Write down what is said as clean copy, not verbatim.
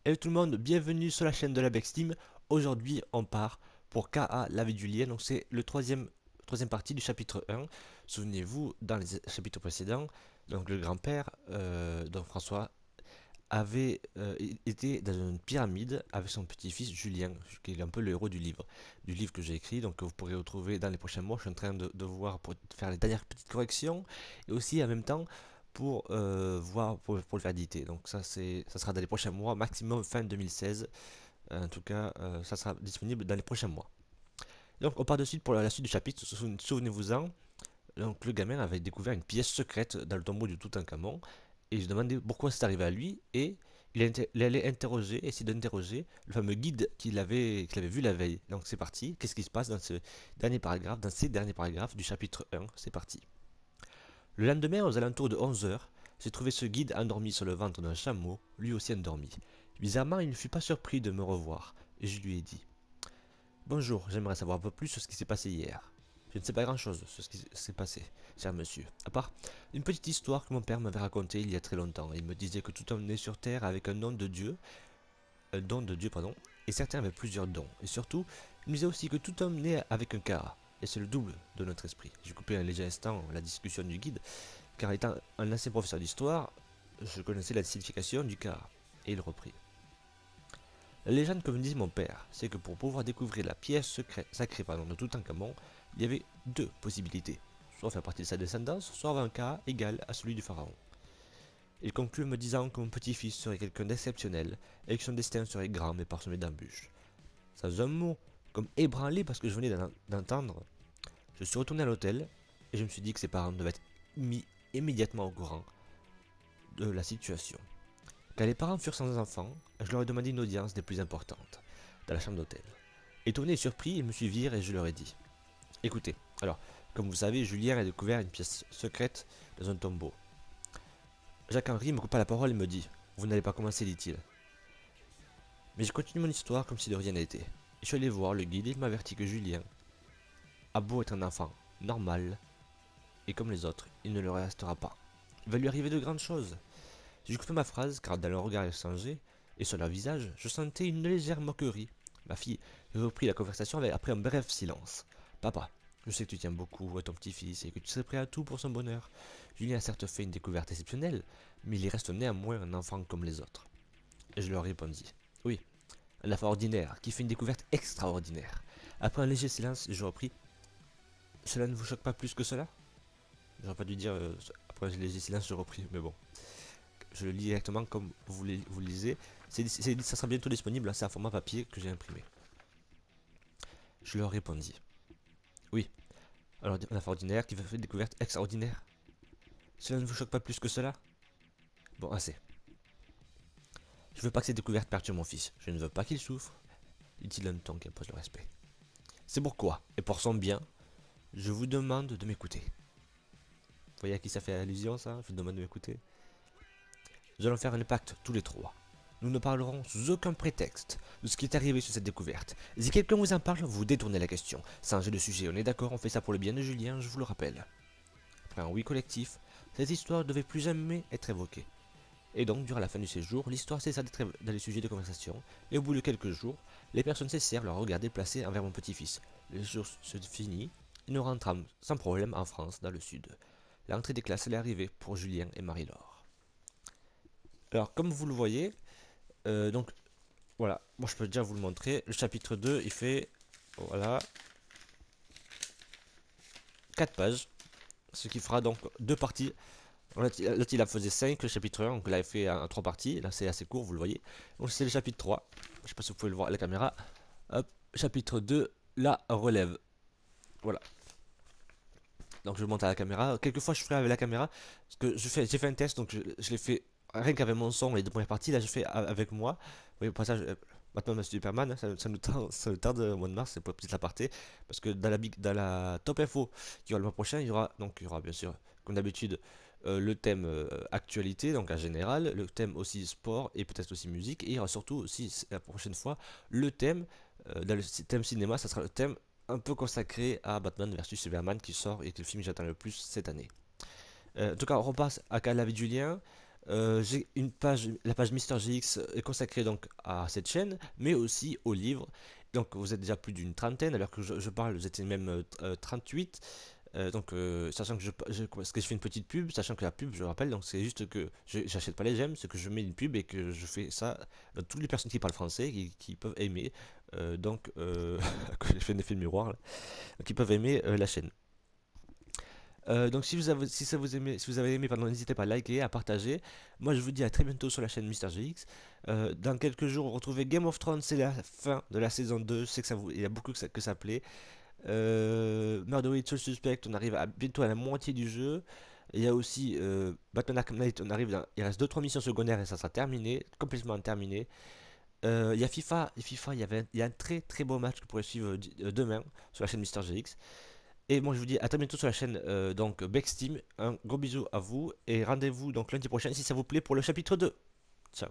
Hello tout le monde, bienvenue sur la chaîne de la Team. Aujourd'hui on part pour K.A. la vie du lien, donc c'est le troisième partie du chapitre 1. Souvenez-vous, dans les chapitres précédents, donc le grand-père, donc François, avait été dans une pyramide avec son petit-fils Julien, qui est un peu le héros du livre que j'ai écrit, donc que vous pourrez retrouver dans les prochains mois. Je suis en train de voir pour faire les dernières petites corrections, et aussi en même temps pour voir pour le faire éditer. Donc ça sera dans les prochains mois, maximum fin 2016. En tout cas, ça sera disponible dans les prochains mois. Donc on part de suite pour la suite du chapitre. Souvenez-vous-en, donc le gamin avait découvert une pièce secrète dans le tombeau du Toutankhamon et je demandais pourquoi c'est arrivé à lui et il allait interroger, essayer d'interroger le fameux guide qu'il avait vu la veille. Donc c'est parti. Qu'est-ce qui se passe dans ces derniers paragraphes du chapitre 1? C'est parti. Le lendemain, aux alentours de 11 heures, j'ai trouvé ce guide endormi sur le ventre d'un chameau, lui aussi endormi. Bizarrement, il ne fut pas surpris de me revoir, et je lui ai dit: Bonjour, j'aimerais savoir un peu plus sur ce qui s'est passé hier. Je ne sais pas grand-chose sur ce qui s'est passé, cher monsieur, à part une petite histoire que mon père m'avait racontée il y a très longtemps. Il me disait que tout homme né sur terre avec un don de Dieu, pardon, et certains avaient plusieurs dons. Et surtout, il me disait aussi que tout homme naît avec un Kara, et c'est le double de notre esprit. J'ai coupé un léger instant la discussion du guide, car étant un ancien professeur d'histoire, je connaissais la signification du Kara. Et il reprit. La légende que me disait mon père, c'est que pour pouvoir découvrir la pièce sacrée de Toutankhamon, il y avait deux possibilités. Soit faire partie de sa descendance, soit avoir un cas égal à celui du pharaon. Il conclut en me disant que mon petit-fils serait quelqu'un d'exceptionnel et que son destin serait grand mais parsemé d'embûches. Sans un mot, comme ébranlé parce que je venais d'entendre, je suis retourné à l'hôtel et je me suis dit que ses parents devaient être mis immédiatement au courant de la situation. Quand les parents furent sans enfants, je leur ai demandé une audience des plus importantes, dans la chambre d'hôtel. Étonnés et surpris, ils me suivirent et je leur ai dit: Écoutez, alors, comme vous savez, Julien a découvert une pièce secrète dans un tombeau. Jacques-Henri me coupa la parole et me dit: Vous n'allez pas commencer, dit-il. Mais j'ai continué mon histoire comme si de rien n'était. Je suis allé voir le guide et il m'avertit que Julien a beau être un enfant normal, et comme les autres, il ne le restera pas. Il va lui arriver de grandes choses. J'ai coupé ma phrase car dans leur regard échangé et sur leur visage, je sentais une légère moquerie. Ma fille reprit la conversation après un bref silence. Papa, je sais que tu tiens beaucoup à ton petit-fils et que tu serais prêt à tout pour son bonheur. Julien a certes fait une découverte exceptionnelle, mais il reste néanmoins un enfant comme les autres. Et je leur répondis: Oui, un enfant ordinaire qui fait une découverte extraordinaire. Après un léger silence, je repris: Cela ne vous choque pas plus que cela? J'aurais pas dû dire après un léger silence, je repris, mais bon. Je le lis directement comme vous le lisez. Ça sera bientôt disponible, c'est un format papier que j'ai imprimé. Je leur répondis: Oui, alors un enfant ordinaire qui fait une découverte extraordinaire. Cela ne vous choque pas plus que cela? Bon, assez. Je veux pas que cette découverte perturbe mon fils. Je ne veux pas qu'il souffre, dit-il d'un ton qui impose le respect. C'est pourquoi, et pour son bien, je vous demande de m'écouter. Vous voyez à qui ça fait allusion, ça? Je vous demande de m'écouter. Nous allons faire un pacte tous les trois. Nous ne parlerons sous aucun prétexte de ce qui est arrivé sur cette découverte. Et si quelqu'un vous en parle, vous détournez la question. Changez de sujet, on est d'accord, on fait ça pour le bien de Julien, je vous le rappelle. Après un oui collectif, cette histoire ne devait plus jamais être évoquée. Et donc, durant la fin du séjour, l'histoire cessa d'être dans les sujets de conversation, et au bout de quelques jours, les personnes cessèrent leur regard déplacé envers mon petit-fils. Le jour se finit, et nous rentrâmes sans problème en France, dans le sud. L'entrée des classes allait arriver pour Julien et Marie-Laure. Alors, comme vous le voyez, donc voilà, moi je peux déjà vous le montrer. Le chapitre 2, il fait, voilà, 4 pages, ce qui fera donc deux parties. Là, il en faisait 5, le chapitre 1, donc là il fait en 3 parties. Là c'est assez court, vous le voyez. Donc c'est le chapitre 3, je sais pas si vous pouvez le voir à la caméra. Hop, chapitre 2, la relève. Voilà. Donc je monte à la caméra. Quelquefois je ferai avec la caméra, parce que j'ai fait un test, donc je l'ai fait rien qu'avec mon son, les deux premières parties, là je fais avec moi. Vous voyez, au passage, Batman vs Superman, ça nous tarde au mois de mars, c'est pour petite aparté, parce que dans la top info qui aura le mois prochain, il y aura bien sûr, comme d'habitude, le thème actualité, donc en général, le thème aussi sport et peut-être aussi musique, et il y aura surtout aussi la prochaine fois le thème, dans le thème cinéma, ça sera le thème un peu consacré à Batman versus Superman qui sort et qui est le film que j'attends le plus cette année. En tout cas, on repasse à la vie de Julien. J'ai une page, la page Mister GX est consacrée donc à cette chaîne, mais aussi aux livres. Donc vous êtes déjà plus d'une trentaine, alors que je parle, vous étiez même 38. Sachant que parce que je fais une petite pub, sachant que la pub, je rappelle, donc c'est juste que j'achète pas les gemmes, c'est que je mets une pub et que je fais ça à toutes les personnes qui parlent français, qui peuvent aimer. Que j'ai fait un effet de miroir, là, qui peuvent aimer la chaîne. Donc si ça vous aimez, si vous avez aimé, pardon, n'hésitez pas à liker, à partager. Moi je vous dis à très bientôt sur la chaîne MrGX. Dans quelques jours, retrouvez Game of Thrones, c'est la fin de la saison 2. Je sais que il y a beaucoup que ça plaît. Murder Soul Suspect, on arrive bientôt à la moitié du jeu. Il y a aussi Batman Arkham Knight, il reste deux trois missions secondaires et ça sera terminé, complètement terminé. Il y a FIFA, il y a un très très beau match que vous pourrez suivre demain sur la chaîne MrGX. Et moi je vous dis à très bientôt sur la chaîne donc Bexteam. Un gros bisou à vous et rendez-vous donc lundi prochain si ça vous plaît pour le chapitre 2. Ciao.